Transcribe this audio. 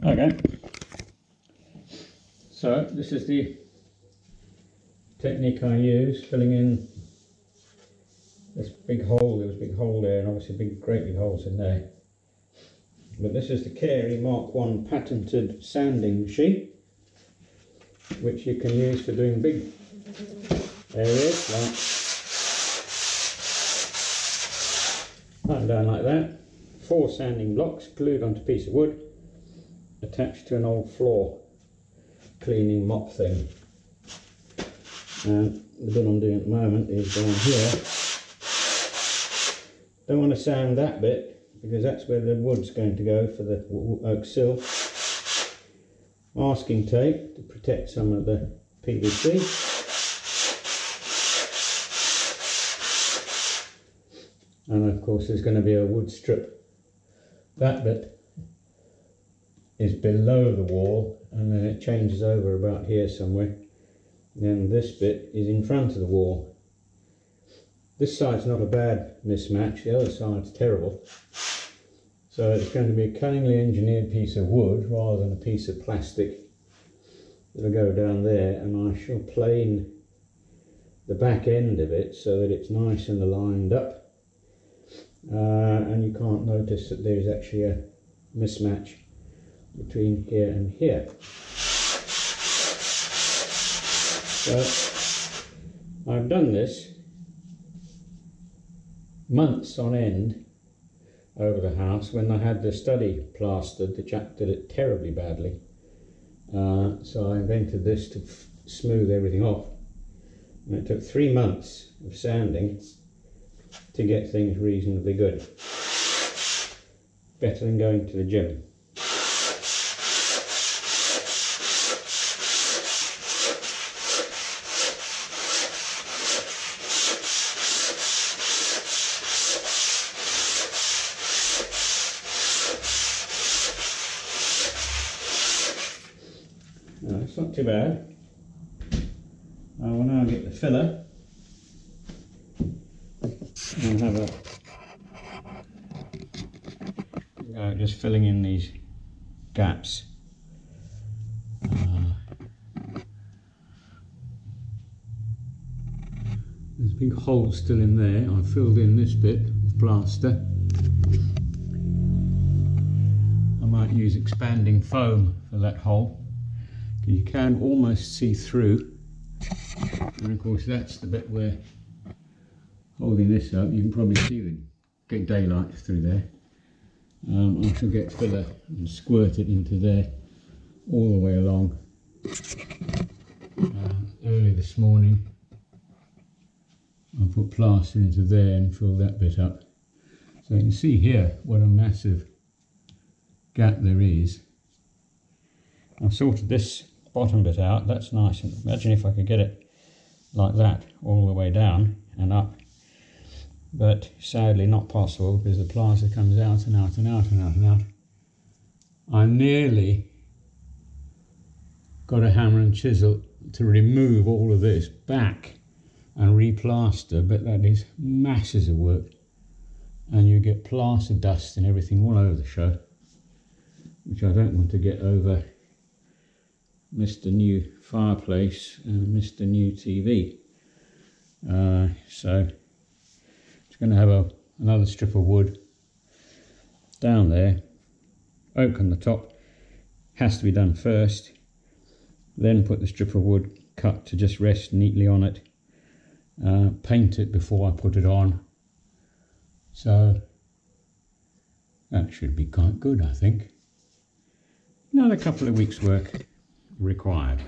Okay, so this is the technique I use, filling in this big hole. There was a big hole there, and obviously great big holes in there. But this is the Carey Mark 1 patented sanding machine, which you can use for doing big areas, like down like that. 4 sanding blocks glued onto a piece of wood, attached to an old floor cleaning mop thing. And the bit I'm doing at the moment is down here. Don't want to sand that bit because that's where the wood's going to go for the oak sill. Masking tape to protect some of the PVC. And of course there's going to be a wood strip. That bit is below the wall, and then it changes over about here somewhere. Then this bit is in front of the wall. This side's not a bad mismatch, the other side's terrible. So it's going to be a cunningly engineered piece of wood rather than a piece of plastic. It'll go down there, and I shall plane the back end of it so that it's nice and aligned up. And you can't notice that there's actually a mismatch between here and here. So I've done this months on end over the house. When I had the study plastered, the chap did it terribly badly. So I invented this to smooth everything off. And it took 3 months of sanding to get things reasonably good. Better than going to the gym. No, it's not too bad. I will now get the filler and have a go just filling in these gaps. There's a big hole still in there. I filled in this bit with plaster. I might use expanding foam for that hole. You can almost see through, and of course that's the bit where, holding this up, you can probably see get daylight through there. I shall get filler and squirt it into there all the way along. Early this morning I put plaster into there and fill that bit up. So you can see here what a massive gap there is. I've sorted this bottom bit out. That's nice. Imagine if I could get it like that all the way down and up, but sadly not possible because the plaster comes out and out and out and out and out. I nearly got a hammer and chisel to remove all of this back and replaster, but that is masses of work, and you get plaster dust and everything all over the show, which I don't want to get over Mr. New fireplace and Mr. New TV. So it's going to have another strip of wood down there. Oak on the top has to be done first, then put the strip of wood cut to just rest neatly on it. Paint it before I put it on. So that should be quite good, I think. Another couple of weeks work required.